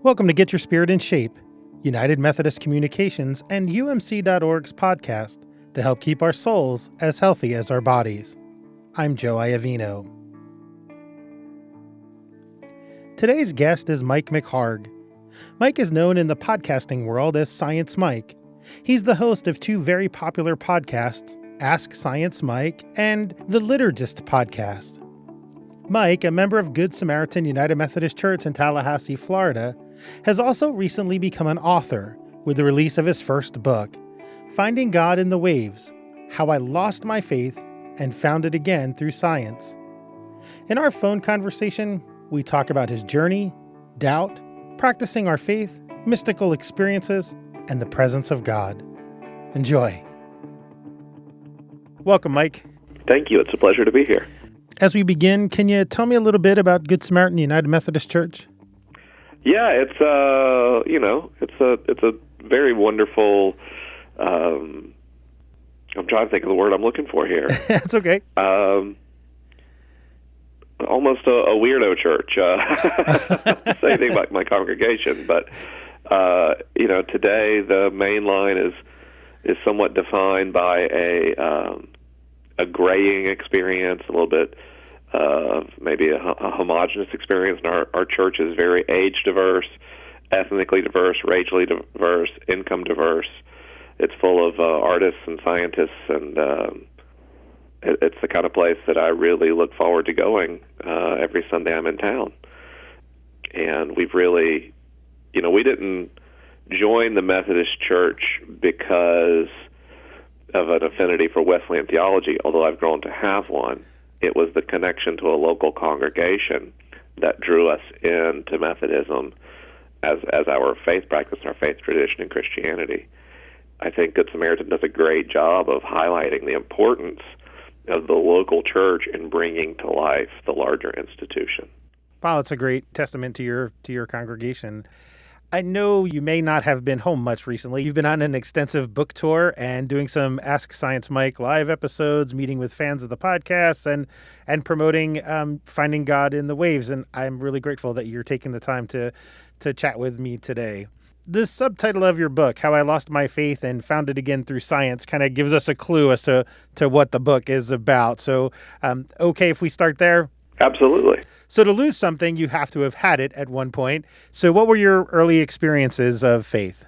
Welcome to Get Your Spirit in Shape, United Methodist Communications and UMC.org's podcast to help keep our souls as healthy as our bodies. I'm Joe Iovino. Today's guest is Mike McHargue. Mike is known in the podcasting world as Science Mike. He's the host of two very popular podcasts, Ask Science Mike and the Liturgist podcast. Mike, a member of Good Samaritan United Methodist Church in Tallahassee, Florida, has also recently become an author with the release of his first book, Finding God in the Waves: How I Lost My Faith and Found It Again Through Science. In our phone conversation, we talk about his journey, doubt, practicing our faith, mystical experiences, and the presence of God. Enjoy. Welcome, Mike. Thank you. It's a pleasure to be here. As we begin, can you tell me a little bit about Good Samaritan United Methodist Church? Yeah, it's a very wonderful. I'm trying to think of the word I'm looking for here. That's okay. Almost a weirdo church. Say anything about my congregation, but today the main line is somewhat defined by a graying experience, a little bit maybe a homogenous experience. And our church is very age diverse, ethnically diverse, racially diverse, income diverse. It's full of artists and scientists, and it's the kind of place that I really look forward to going every Sunday I'm in town. And we've really, we didn't join the Methodist Church because of an affinity for Wesleyan theology, although I've grown to have one. It was the connection to a local congregation that drew us into Methodism as our faith practice, our faith tradition in Christianity. I think Good Samaritan does a great job of highlighting the importance of the local church in bringing to life the larger institution. Wow, that's a great testament to your congregation. I know you may not have been home much recently. You've been on an extensive book tour and doing some Ask Science Mike live episodes, meeting with fans of the podcast, and promoting Finding God in the Waves. And I'm really grateful that you're taking the time to chat with me today. The subtitle of your book, How I Lost My Faith and Found It Again Through Science, kind of gives us a clue as to what the book is about. So, okay, if we start there? Absolutely. So to lose something, you have to have had it at one point. So what were your early experiences of faith?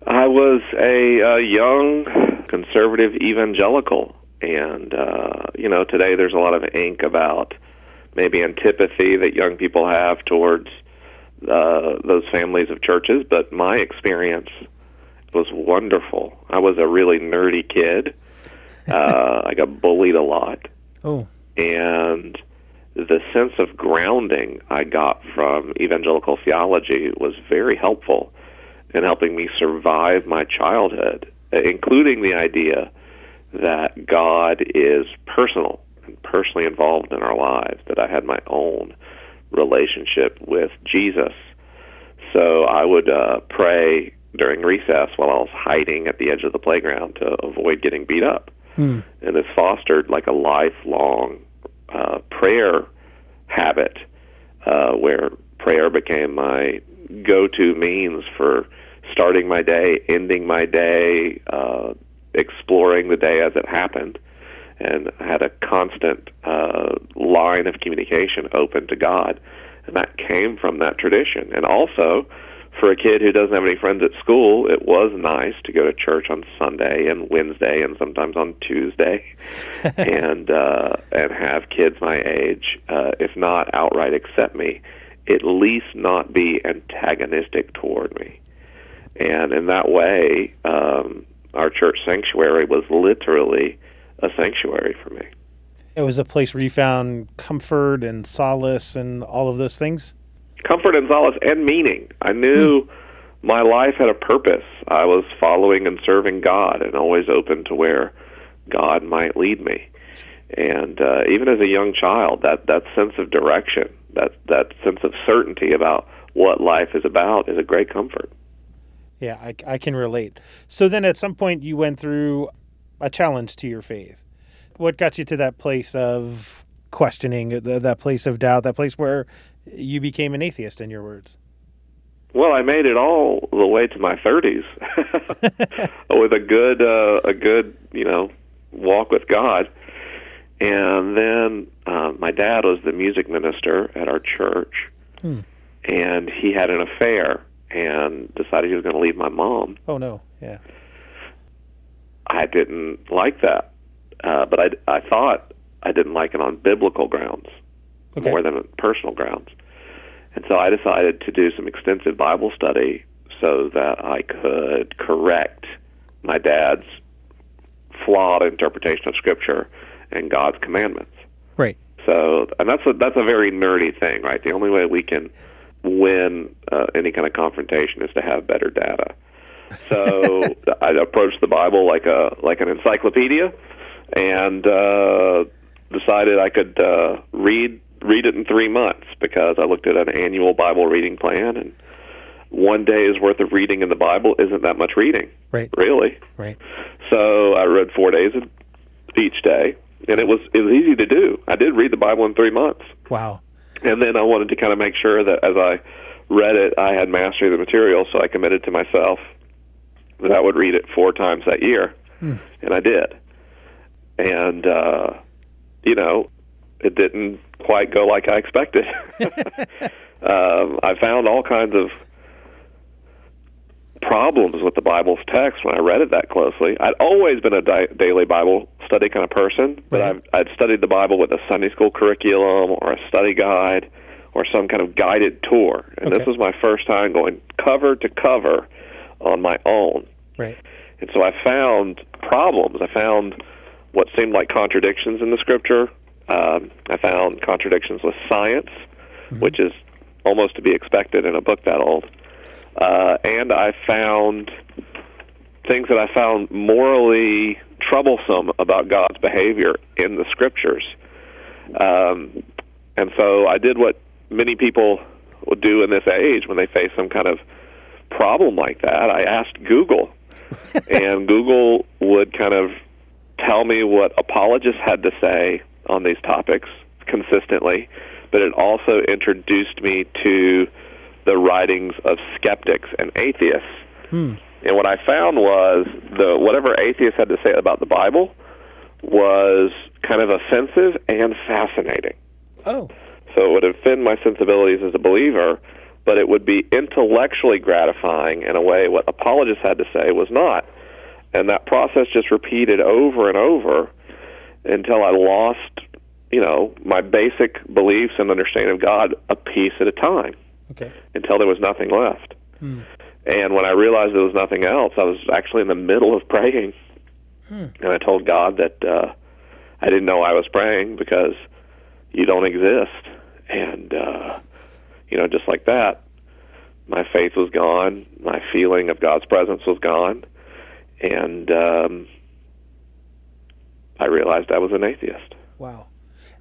I was a young conservative evangelical, and today there's a lot of ink about maybe antipathy that young people have towards those families of churches, but my experience was wonderful. I was a really nerdy kid. I got bullied a lot. Oh. And the sense of grounding I got from evangelical theology was very helpful in helping me survive my childhood, including the idea that God is personal and personally involved in our lives, that I had my own relationship with Jesus. So I would pray during recess while I was hiding at the edge of the playground to avoid getting beat up. And this fostered like a lifelong prayer habit, where prayer became my go-to means for starting my day, ending my day, exploring the day as it happened, and I had a constant line of communication open to God, and that came from that tradition. And also, for a kid who doesn't have any friends at school, it was nice to go to church on Sunday and Wednesday and sometimes on Tuesday, and have kids my age, if not outright accept me, at least not be antagonistic toward me. And in that way, our church sanctuary was literally a sanctuary for me. It was a place where you found comfort and solace and all of those things? Comfort and solace and meaning. I knew my life had a purpose. I was following and serving God and always open to where God might lead me. And even as a young child, that sense of direction, that sense of certainty about what life is about is a great comfort. Yeah, I can relate. So then at some point you went through a challenge to your faith. What got you to that place of questioning, that place of doubt, that place where you became an atheist, in your words? Well, I made it all the way to my 30s with a good, walk with God. And then my dad was the music minister at our church, and he had an affair and decided he was going to leave my mom. Oh, no. Yeah. I didn't like that, but I thought I didn't like it on biblical grounds more than on personal grounds. And so I decided to do some extensive Bible study so that I could correct my dad's flawed interpretation of Scripture and God's commandments. Right. So, and that's a very nerdy thing, right? The only way we can win any kind of confrontation is to have better data. So I approached the Bible like an encyclopedia, and decided I could read it in 3 months, because I looked at an annual Bible reading plan, and one day's worth of reading in the Bible isn't that much reading, right? Really, right? So I read 4 days each day, and it was easy to do. I did read the Bible in 3 months. Wow! And then I wanted to kind of make sure that as I read it, I had mastery of the material, so I committed to myself that I would read it 4 times that year, and I did. And it didn't quite go like I expected. I found all kinds of problems with the Bible's text when I read it that closely. I'd always been a daily Bible study kind of person, but I'd studied the Bible with a Sunday school curriculum or a study guide or some kind of guided tour. And this was my first time going cover to cover on my own. Right. And so I found problems. I found what seemed like contradictions in the Scripture. I found contradictions with science, which is almost to be expected in a book that old. And I found things that I found morally troublesome about God's behavior in the Scriptures. And so I did what many people would do in this age when they face some kind of problem like that. I asked Google, and Google would kind of tell me what apologists had to say on these topics consistently, but it also introduced me to the writings of skeptics and atheists. And what I found was whatever atheists had to say about the Bible was kind of offensive and fascinating. Oh. So it would offend my sensibilities as a believer, but it would be intellectually gratifying in a way what apologists had to say was not. And that process just repeated over and over until I lost, my basic beliefs and understanding of God a piece at a time. Okay. Until there was nothing left. And when I realized there was nothing else, I was actually in the middle of praying. And I told God that I didn't know I was praying because you don't exist. And, just like that, my faith was gone. My feeling of God's presence was gone. And I realized I was an atheist. Wow.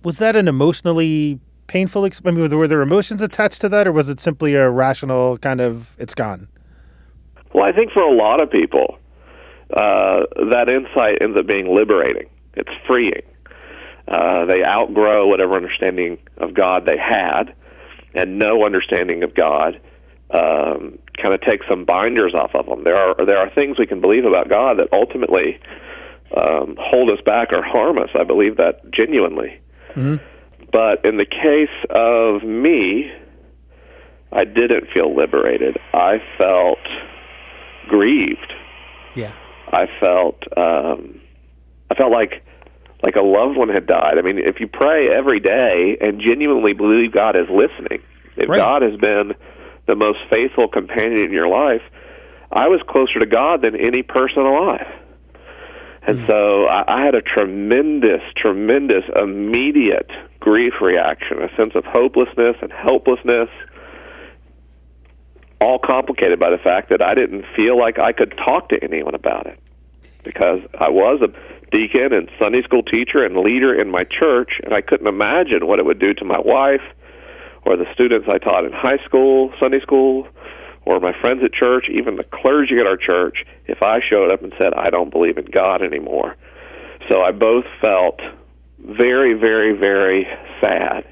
Was that an emotionally painful experience? Were there emotions attached to that, or was it simply a rational kind of, it's gone? Well, I think for a lot of people, that insight ends up being liberating. It's freeing. They outgrow whatever understanding of God they had, and no understanding of God kind of takes some binders off of them. There are things we can believe about God that ultimately hold us back or harm us. I believe that genuinely. But in the case of me, I didn't feel liberated. I felt grieved. Yeah. I felt like a loved one had died. I mean, if you pray every day and genuinely believe God is listening, if God has been the most faithful companion in your life, I was closer to God than any person alive. And so I had a tremendous immediate grief reaction, a sense of hopelessness and helplessness, all complicated by the fact that I didn't feel like I could talk to anyone about it, because I was a deacon and Sunday school teacher and leader in my church, and I couldn't imagine what it would do to my wife or the students I taught in high school, Sunday school, or my friends at church, even the clergy at our church, if I showed up and said, I don't believe in God anymore. So I both felt very, very, very sad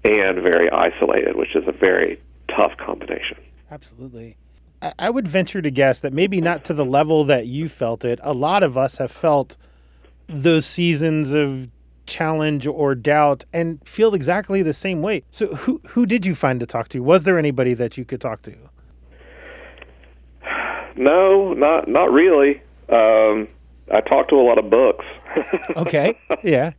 and very isolated, which is a very tough combination. Absolutely. I would venture to guess that maybe not to the level that you felt it. A lot of us have felt those seasons of challenge or doubt and feel exactly the same way. So who did you find to talk to? Was there anybody that you could talk to? No, not really. I talked to a lot of books. Okay, yeah.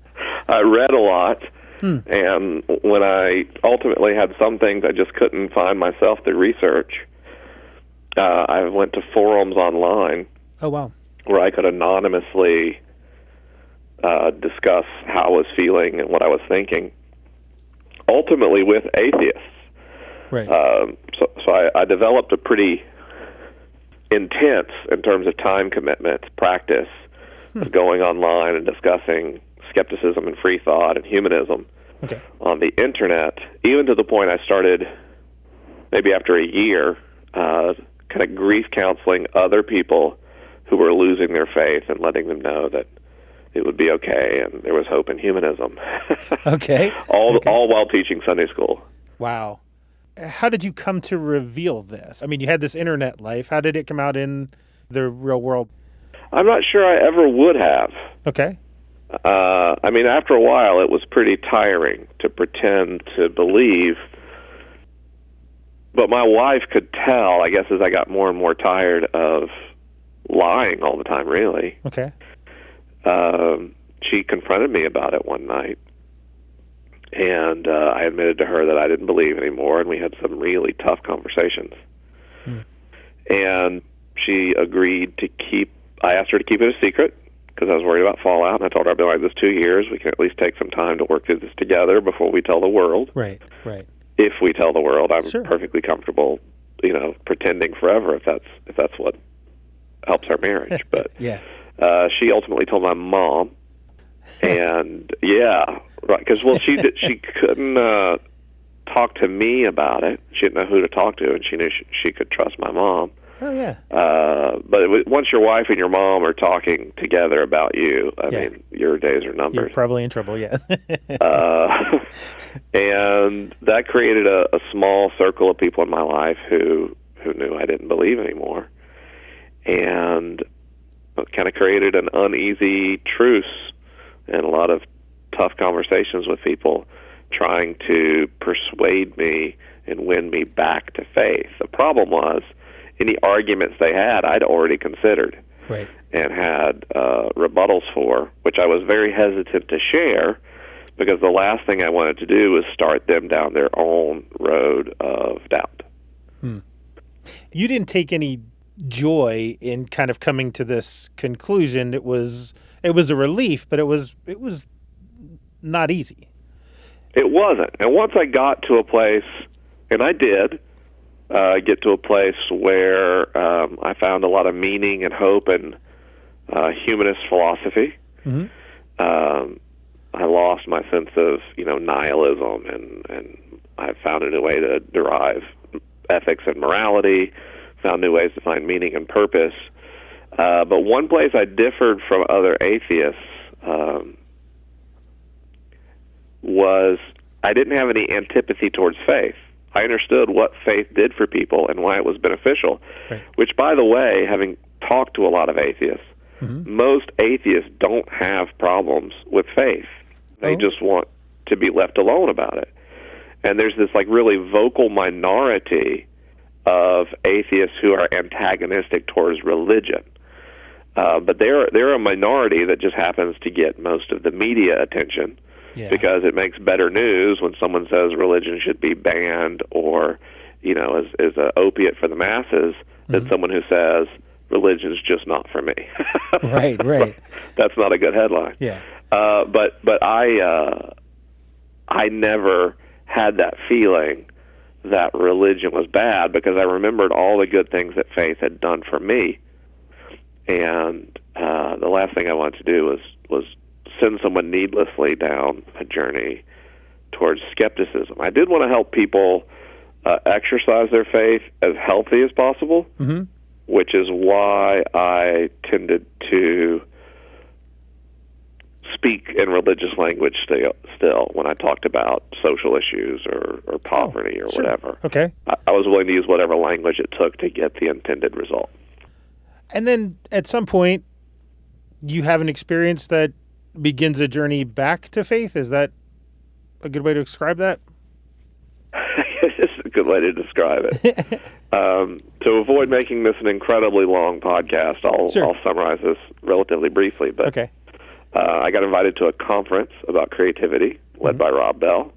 I read a lot, and when I ultimately had some things I just couldn't find myself to research, I went to forums online. Oh, wow. Where I could anonymously discuss how I was feeling and what I was thinking, ultimately with atheists. Right. So I developed a pretty intense, in terms of time commitment, practice of going online and discussing skepticism and free thought and humanism on the internet, even to the point I started, maybe after a year, kind of grief counseling other people who were losing their faith and letting them know that it would be okay and there was hope in humanism. All while teaching Sunday school. Wow. How did you come to reveal this? I mean, you had this internet life. How did it come out in the real world? I'm not sure I ever would have. Okay. I mean, after a while, it was pretty tiring to pretend to believe. But my wife could tell, I guess, as I got more and more tired of lying all the time, really. Okay. She confronted me about it one night. And I admitted to her that I didn't believe anymore, and we had some really tough conversations. And she agreed to I asked her to keep it a secret, because I was worried about fallout, and I told her I've been like this 2 years. We can at least take some time to work through this together before we tell the world. Right. If we tell the world, I'm perfectly comfortable, pretending forever if that's what helps our marriage. But she ultimately told my mom, and because she couldn't talk to me about it. She didn't know who to talk to, and she knew she could trust my mom. Oh, yeah. But once your wife and your mom are talking together about you, I mean, your days are numbered. You're probably in trouble, yeah. And that created a small circle of people in my life who knew I didn't believe anymore. And it kind of created an uneasy truce and a lot of tough conversations with people trying to persuade me and win me back to faith. The problem was, any arguments they had, I'd already considered and had rebuttals for, which I was very hesitant to share, because the last thing I wanted to do was start them down their own road of doubt. You didn't take any joy in kind of coming to this conclusion. It was a relief, but it was not easy. It wasn't. And once I got to a place, and I did, get to a place where I found a lot of meaning and hope in humanist philosophy. I lost my sense of nihilism, and I found a new way to derive ethics and morality, found new ways to find meaning and purpose. But one place I differed from other atheists was I didn't have any antipathy towards faith. I understood what faith did for people and why it was beneficial, which, by the way, having talked to a lot of atheists, most atheists don't have problems with faith. They just want to be left alone about it. And there's this really vocal minority of atheists who are antagonistic towards religion. But they're a minority that just happens to get most of the media attention. Because it makes better news when someone says religion should be banned or, is an opiate for the masses than someone who says religion's just not for me. Right. That's not a good headline. But I never had that feeling that religion was bad, because I remembered all the good things that faith had done for me. And the last thing I wanted to do was send someone needlessly down a journey towards skepticism. I did want to help people exercise their faith as healthy as possible, which is why I tended to speak in religious language still when I talked about social issues or poverty or sure. whatever. Okay. I was willing to use whatever language it took to get the intended result. And then at some point, you have an experience that begins a journey back to faith. Is that a good way to describe that? It's a good way to describe it. To avoid making this an incredibly long podcast, I'll summarize this relatively briefly. But okay. I got invited to a conference about creativity led by Rob Bell.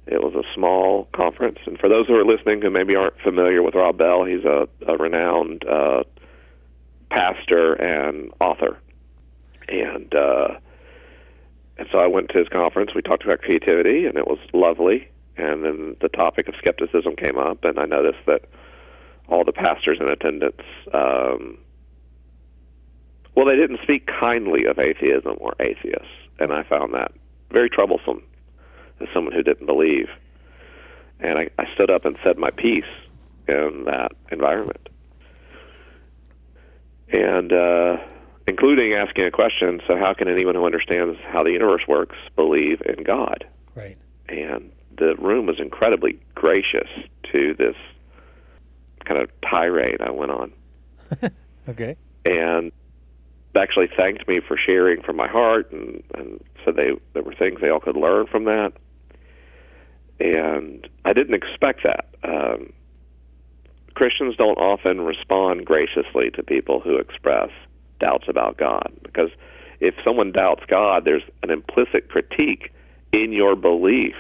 It was a small conference. And for those who are listening who maybe aren't familiar with Rob Bell, he's a renowned pastor and author. And so I went to his conference. We talked about creativity, and it was lovely. And then the topic of skepticism came up, and I noticed that all the pastors in attendance, they didn't speak kindly of atheism or atheists, and I found that very troublesome as someone who didn't believe. And I stood up and said my piece in that environment, and including asking a question, so how can anyone who understands how the universe works believe in God? Right. And the room was incredibly gracious to this kind of tirade I went on. Okay. And actually thanked me for sharing from my heart, and said there were things they all could learn from that. And I didn't expect that. Christians don't often respond graciously to people who express doubts about God, because if someone doubts God, there's an implicit critique in your belief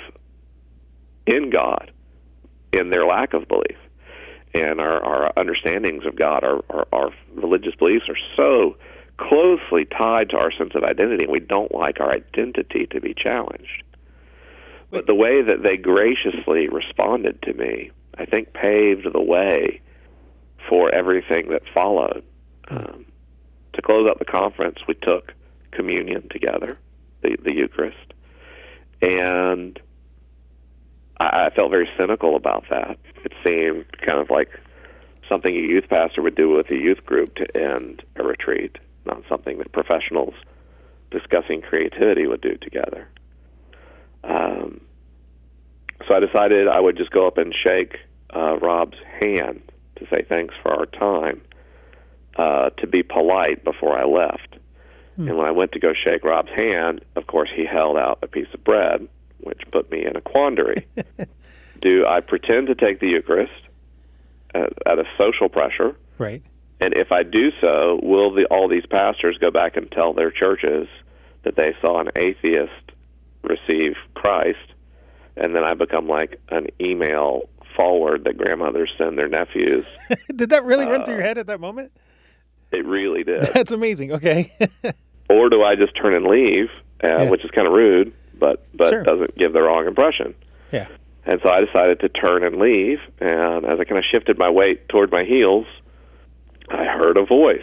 in God, in their lack of belief. And our understandings of God, our religious beliefs are so closely tied to our sense of identity, and we don't like our identity to be challenged. But the way that they graciously responded to me, I think, paved the way for everything that followed. To close out the conference, we took communion together, the Eucharist, and I felt very cynical about that. It seemed kind of like something a youth pastor would do with a youth group to end a retreat, not something that professionals discussing creativity would do together. So I decided I would just go up and shake Rob's hand to say thanks for our time, to be polite before I left. And when I went to go shake Rob's hand, of course, he held out a piece of bread, which put me in a quandary. Do I pretend to take the Eucharist out of social pressure? Right. And if I do so, will all these pastors go back and tell their churches that they saw an atheist receive Christ, and then I become like an email forward that grandmothers send their nephews? Did that really run through your head at that moment? It really did. That's amazing. Okay. Or do I just turn and leave, which is kind of rude, but sure. doesn't give the wrong impression? Yeah. And so I decided to turn and leave, and as I kind of shifted my weight toward my heels, I heard a voice,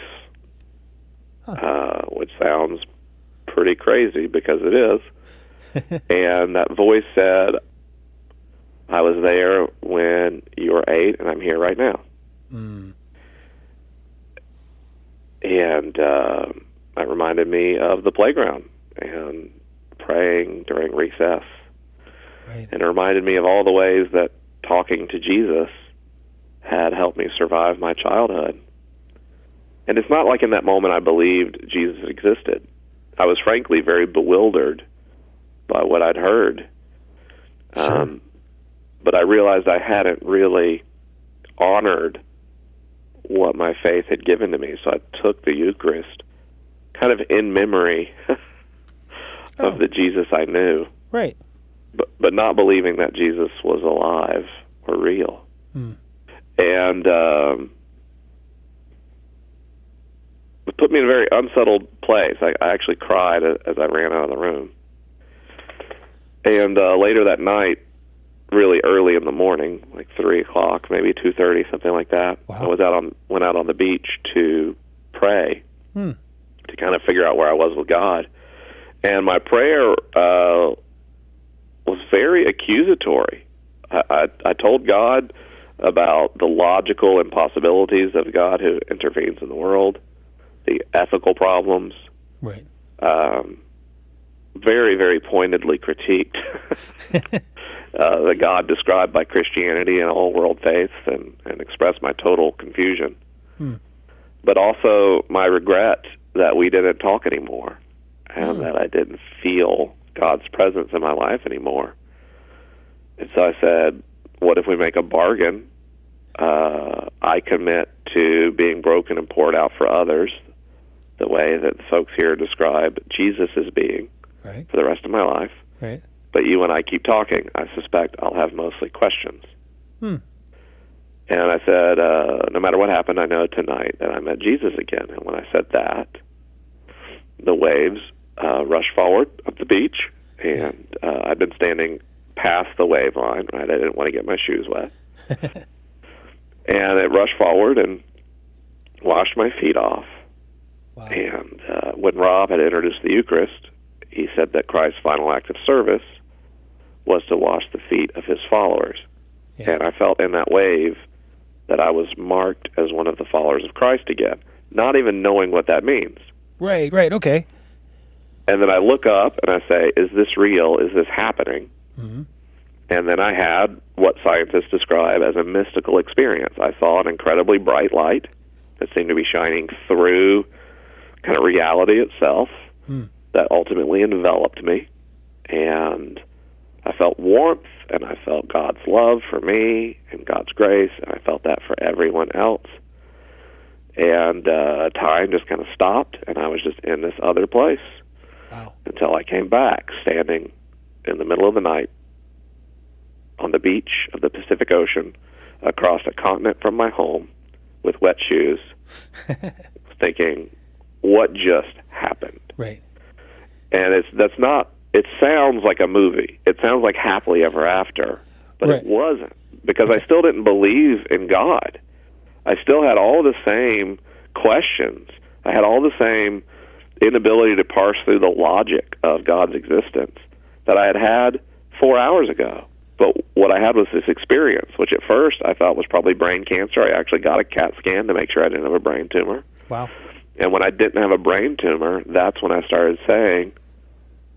which sounds pretty crazy because it is. And that voice said, I was there when you were 8, and I'm here right now. And that reminded me of the playground and praying during recess. Right. And it reminded me of all the ways that talking to Jesus had helped me survive my childhood. And it's not like in that moment I believed Jesus existed. I was frankly very bewildered by what I'd heard. Sure. But I realized I hadn't really honored what my faith had given to me. So I took the Eucharist kind of in memory of the Jesus I knew. Right. But not believing that Jesus was alive or real. And it put me in a very unsettled place. I actually cried as I ran out of the room. And later that night, really early in the morning, like 3 o'clock, maybe 2:30, something like that, wow. I went out on the beach to pray, to kind of figure out where I was with God. And my prayer was very accusatory. I told God about the logical impossibilities of God who intervenes in the world, the ethical problems, right, very, very pointedly critiqued the God described by Christianity and all world faiths, and expressed my total confusion. But also my regret that we didn't talk anymore, and that I didn't feel God's presence in my life anymore. And so I said, what if we make a bargain? I commit to being broken and poured out for others, the way that the folks here describe Jesus as being for the rest of my life. Right. But you and I keep talking. I suspect I'll have mostly questions. And I said, no matter what happened, I know tonight that I met Jesus again. And when I said that, the waves rushed forward up the beach, and I'd been standing past the wave line, right? I didn't want to get my shoes wet. And it rushed forward and washed my feet off. Wow. And when Rob had introduced the Eucharist, he said that Christ's final act of service was to wash the feet of his followers. And I felt in that wave that I was marked as one of the followers of Christ again, not even knowing what that means. Right, okay. And then I look up and I say, is this real? Is this happening? And then I had what scientists describe as a mystical experience. I saw an incredibly bright light that seemed to be shining through kind of reality itself that ultimately enveloped me. And I felt warmth, and I felt God's love for me and God's grace, and I felt that for everyone else. And time just kind of stopped, and I was just in this other place until I came back, standing in the middle of the night on the beach of the Pacific Ocean across a continent from my home with wet shoes, thinking, what just happened? Right. And it sounds like a movie. It sounds like Happily Ever After, but it wasn't, because I still didn't believe in God. I still had all the same questions. I had all the same inability to parse through the logic of God's existence that I had 4 hours ago. But what I had was this experience, which at first I thought was probably brain cancer. I actually got a CAT scan to make sure I didn't have a brain tumor. Wow. And when I didn't have a brain tumor, that's when I started saying,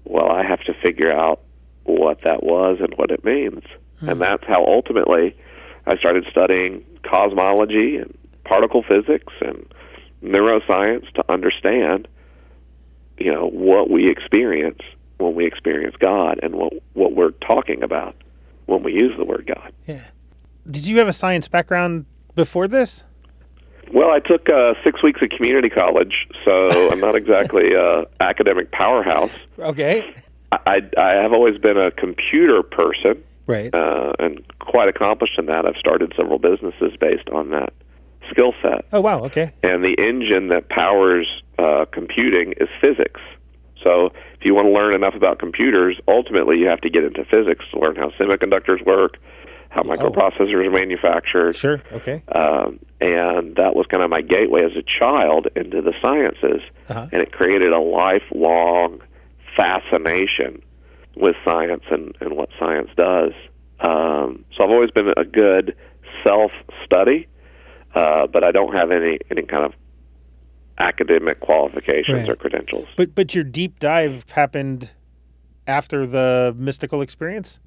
well, I have to figure out what that was and what it means. And that's how ultimately I started studying cosmology and particle physics and neuroscience to understand, what we experience when we experience God, and what we're talking about when we use the word God. Yeah. Did you have a science background before this? Well, I took 6 weeks of community college, so I'm not exactly an academic powerhouse. Okay. I have always been a computer person, right, and quite accomplished in that. I've started several businesses based on that skill set. Oh, wow, okay. And the engine that powers computing is physics. So if you want to learn enough about computers, ultimately you have to get into physics to learn how semiconductors work, how microprocessors are manufactured. Sure, okay. And that was kind of my gateway as a child into the sciences, and it created a lifelong fascination with science and what science does. So I've always been a good self-study, but I don't have any kind of academic qualifications or credentials. But your deep dive happened after the mystical experience?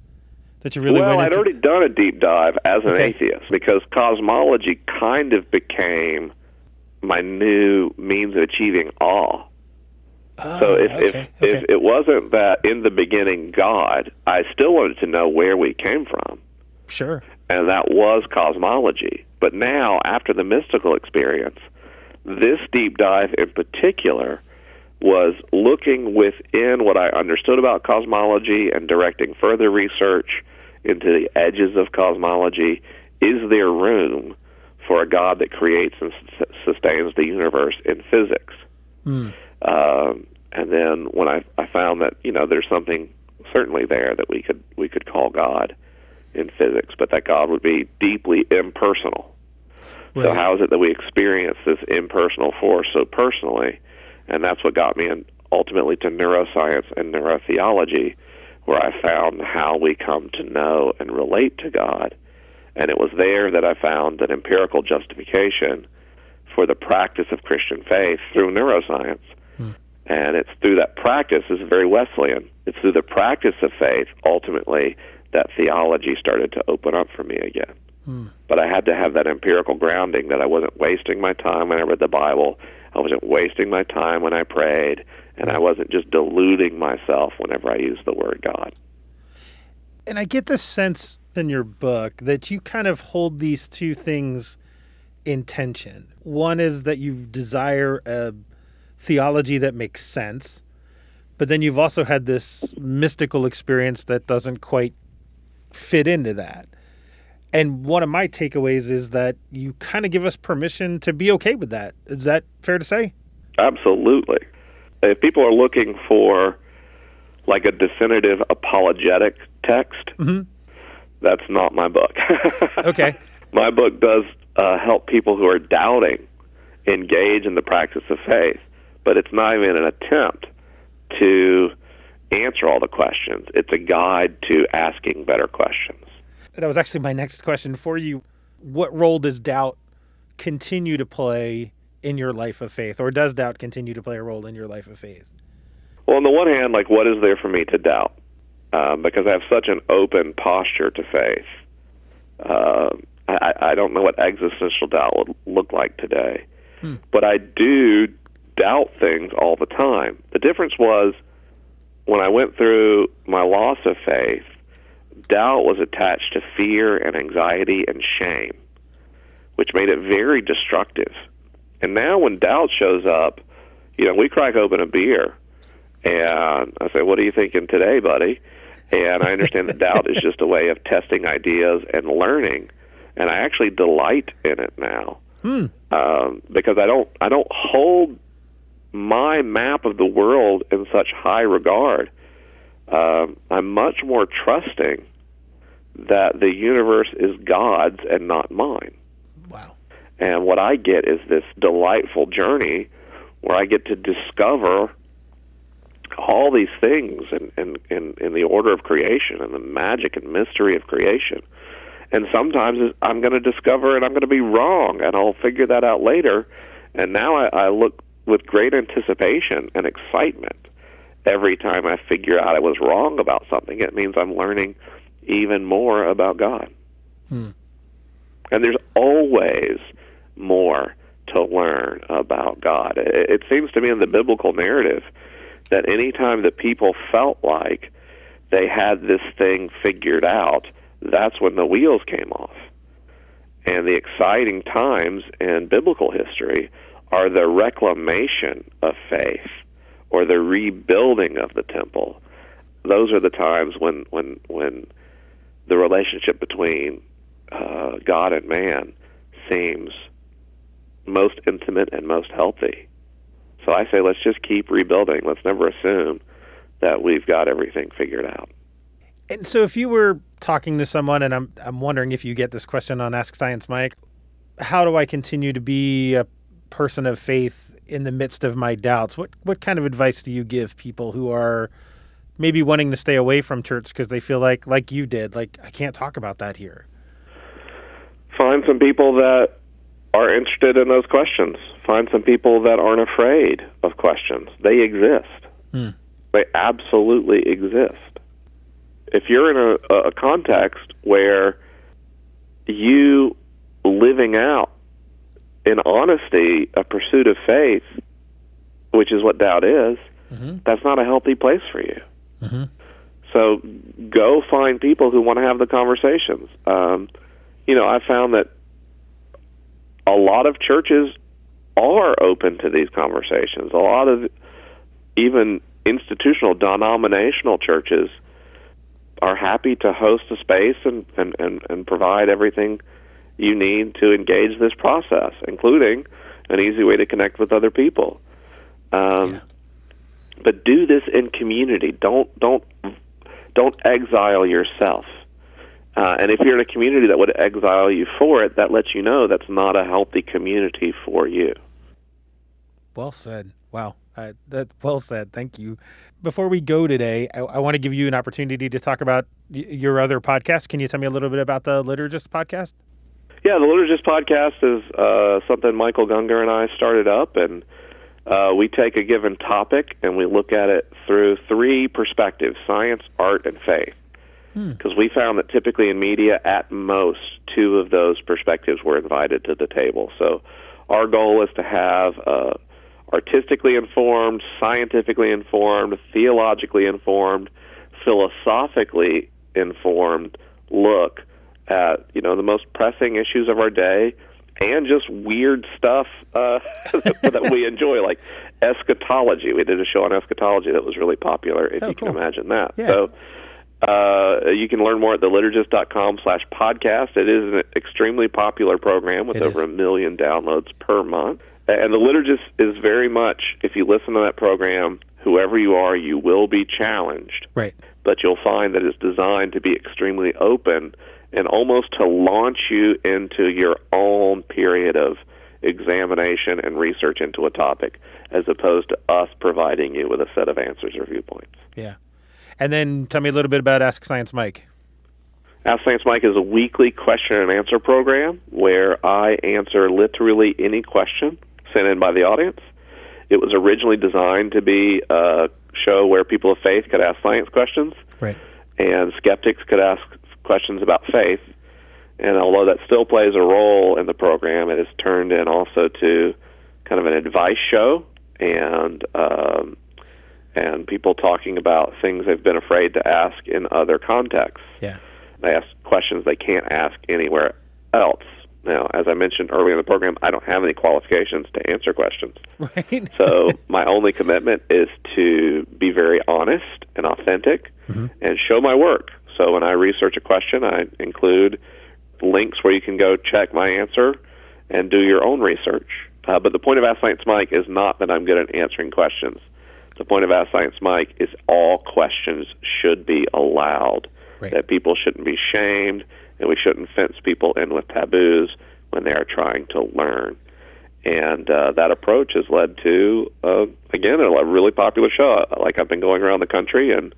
That you really went into? I'd already done a deep dive as an atheist, because cosmology kind of became my new means of achieving awe. So if it wasn't that in the beginning God, I still wanted to know where we came from. Sure. And that was cosmology. But now, after the mystical experience, this deep dive in particular was looking within what I understood about cosmology and directing further research into the edges of cosmology. Is there room for a God that creates and sustains the universe in physics? And then when I found that there's something certainly there that we could call God in physics, but that God would be deeply impersonal. Right. So how is it that we experience this impersonal force so personally? And that's what got me ultimately to neuroscience and neurotheology, where I found how we come to know and relate to God. And it was there that I found an empirical justification for the practice of Christian faith through neuroscience. And it's through that practice, this is very Wesleyan, it's through the practice of faith, ultimately, that theology started to open up for me again. But I had to have that empirical grounding that I wasn't wasting my time when I read the Bible, I wasn't wasting my time when I prayed, and I wasn't just deluding myself whenever I used the word God. And I get this sense in your book that you kind of hold these two things in tension. One is that you desire a theology that makes sense, but then you've also had this mystical experience that doesn't quite fit into that. And one of my takeaways is that you kind of give us permission to be okay with that. Is that fair to say? Absolutely. If people are looking for like a definitive apologetic text, that's not my book. Okay. My book does help people who are doubting engage in the practice of faith, but it's not even an attempt to answer all the questions. It's a guide to asking better questions. That was actually my next question for you. What role does doubt continue to play in your life of faith, or does doubt continue to play a role in your life of faith? Well, on the one hand, like, what is there for me to doubt? Because I have such an open posture to faith. I don't know what existential doubt would look like today. But I do doubt things all the time. The difference was when I went through my loss of faith, doubt was attached to fear and anxiety and shame, which made it very destructive. And now when doubt shows up, we crack open a beer, and I say, "What are you thinking today, buddy?" And I understand that doubt is just a way of testing ideas and learning, and I actually delight in it now, because I don't hold my map of the world in such high regard. I'm much more trusting that the universe is God's and not mine. Wow. And what I get is this delightful journey where I get to discover all these things in the order of creation and the magic and mystery of creation. And sometimes I'm going to discover and I'm going to be wrong, and I'll figure that out later. And now I look with great anticipation and excitement every time I figure out I was wrong about something. It means I'm learning even more about God. And there's always more to learn about God. It seems to me in the biblical narrative that any time that people felt like they had this thing figured out, that's when the wheels came off. And the exciting times in biblical history are the reclamation of faith or the rebuilding of the temple. Those are the times when the relationship between God and man seems most intimate and most healthy. So I say, let's just keep rebuilding. Let's never assume that we've got everything figured out. And so if you were talking to someone, and I'm wondering if you get this question on Ask Science Mike, how do I continue to be a person of faith in the midst of my doubts? What kind of advice do you give people who are maybe wanting to stay away from church because they feel like you did, like, I can't talk about that here? Find some people that are interested in those questions. Find some people that aren't afraid of questions. They exist. They absolutely exist. If you're in a context where you living out in honesty a pursuit of faith, which is what doubt is, that's not a healthy place for you. So go find people who want to have the conversations. I found that a lot of churches are open to these conversations. A lot of even institutional, denominational churches are happy to host a space and provide everything you need to engage this process, including an easy way to connect with other people. But do this in community. Don't exile yourself. And if you're in a community that would exile you for it, that lets you know that's not a healthy community for you. Well said. Wow. Well said. Thank you. Before we go today, I want to give you an opportunity to talk about your other podcast. Can you tell me a little bit about the Liturgist podcast? Yeah, the Liturgist podcast is something Michael Gungor and I started up, and We take a given topic and we look at it through three perspectives: science, art, and faith. Because we found that typically in media, at most, two of those perspectives were invited to the table. So our goal is to have artistically informed, scientifically informed, theologically informed, philosophically informed look at, the most pressing issues of our day, and just weird stuff that we enjoy, like eschatology. We did a show on eschatology that was really popular, if you can imagine that. Yeah. So you can learn more at theliturgist.com/podcast. It is an extremely popular program with over 1 million downloads per month. And the Liturgist is very much, if you listen to that program, whoever you are, you will be challenged. Right. But you'll find that it's designed to be extremely open and almost to launch you into your own period of examination and research into a topic, as opposed to us providing you with a set of answers or viewpoints. Yeah. And then tell me a little bit about Ask Science Mike. Ask Science Mike is a weekly question and answer program where I answer literally any question sent in by the audience. It was originally designed to be a show where people of faith could ask science questions, right, and skeptics could ask questions about faith. And although that still plays a role in the program, it has turned in also to kind of an advice show and people talking about things they've been afraid to ask in other contexts. Yeah. They ask questions they can't ask anywhere else. Now, as I mentioned earlier in the program, I don't have any qualifications to answer questions. Right. So my only commitment is to be very honest and authentic and show my work. So when I research a question, I include links where you can go check my answer and do your own research. But the point of Ask Science Mike is not that I'm good at answering questions. The point of Ask Science Mike is all questions should be allowed, that people shouldn't be shamed, and we shouldn't fence people in with taboos when they are trying to learn. And that approach has led to, again, a really popular show. Like, I've been going around the country and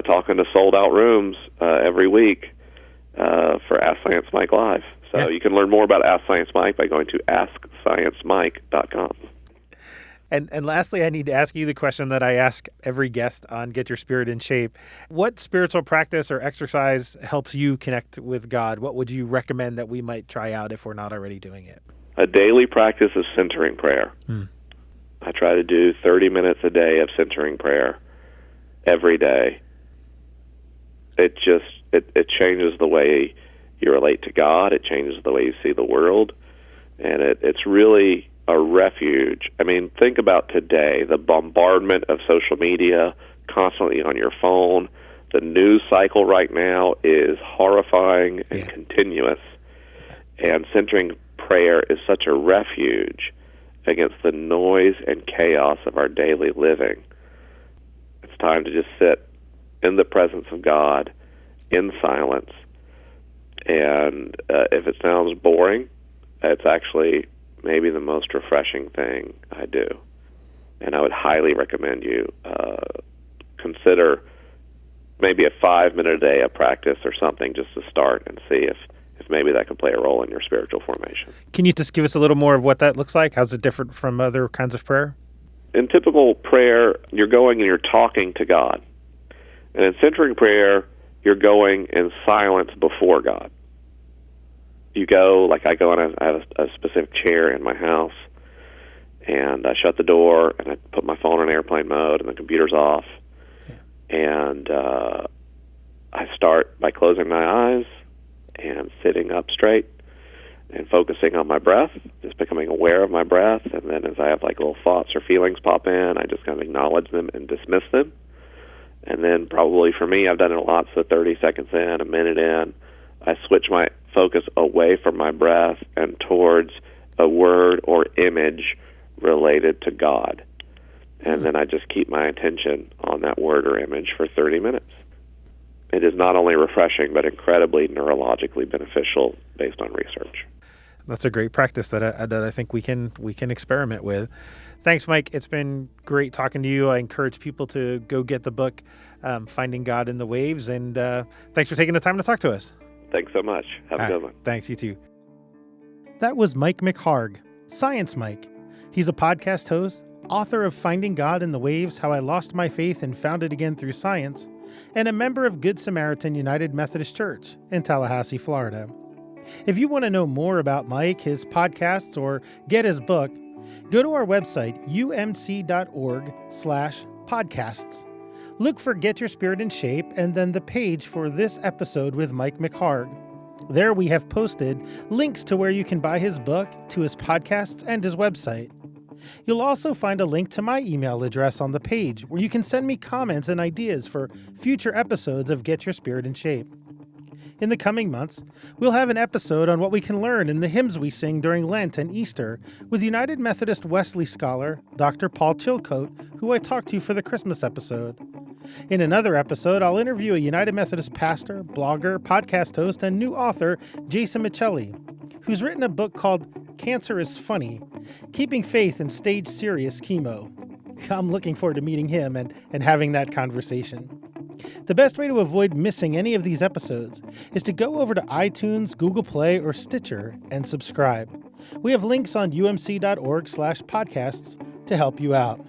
talking to sold-out rooms every week for Ask Science Mike Live. So you can learn more about Ask Science Mike by going to AskScienceMike.com. And lastly, I need to ask you the question that I ask every guest on Get Your Spirit in Shape. What spiritual practice or exercise helps you connect with God? What would you recommend that we might try out if we're not already doing it? A daily practice of centering prayer. I try to do 30 minutes a day of centering prayer every day. It changes the way you relate to God. It changes the way you see the world. And it's really a refuge. I mean, think about today, the bombardment of social media, constantly on your phone. The news cycle right now is horrifying and continuous. And centering prayer is such a refuge against the noise and chaos of our daily living. It's time to just sit in the presence of God in silence. And if it sounds boring, it's actually maybe the most refreshing thing I do. And I would highly recommend you consider maybe a 5-minute a day of practice or something just to start and see if maybe that could play a role in your spiritual formation. Can you just give us a little more of what that looks like? How's it different from other kinds of prayer? In typical prayer, you're going and you're talking to God. And in centering prayer, you're going in silence before God. You go, like I go and I have a specific chair in my house, and I shut the door, and I put my phone in airplane mode, and the computer's off. And I start by closing my eyes and sitting up straight and focusing on my breath, just becoming aware of my breath. And then as I have like little thoughts or feelings pop in, I just kind of acknowledge them and dismiss them. And then probably for me, I've done it a lot, so 30 seconds in, a minute in, I switch my focus away from my breath and towards a word or image related to God. And then I just keep my attention on that word or image for 30 minutes. It is not only refreshing, but incredibly neurologically beneficial based on research. That's a great practice that I think we can experiment with. Thanks, Mike. It's been great talking to you. I encourage people to go get the book, Finding God in the Waves. And thanks for taking the time to talk to us. Thanks so much. Have a good one. Thanks, you too. That was Mike McHargue, Science Mike. He's a podcast host, author of Finding God in the Waves, How I Lost My Faith and Found It Again Through Science, and a member of Good Samaritan United Methodist Church in Tallahassee, Florida. If you want to know more about Mike, his podcasts, or get his book, go to our website, umc.org/podcasts. Look for Get Your Spirit in Shape and then the page for this episode with Mike McHargue. There we have posted links to where you can buy his book, to his podcasts, and his website. You'll also find a link to my email address on the page where you can send me comments and ideas for future episodes of Get Your Spirit in Shape. In the coming months, we'll have an episode on what we can learn in the hymns we sing during Lent and Easter with United Methodist Wesley scholar Dr. Paul Chilcote, who I talked to for the Christmas episode. In another episode, I'll interview a United Methodist pastor, blogger, podcast host, and new author, Jason Michelli, who's written a book called Cancer is Funny, Keeping Faith in Stage Serious Chemo. I'm looking forward to meeting him and having that conversation. The best way to avoid missing any of these episodes is to go over to iTunes, Google Play, or Stitcher and subscribe. We have links on umc.org/podcasts to help you out.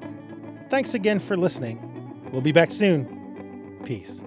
Thanks again for listening. We'll be back soon. Peace.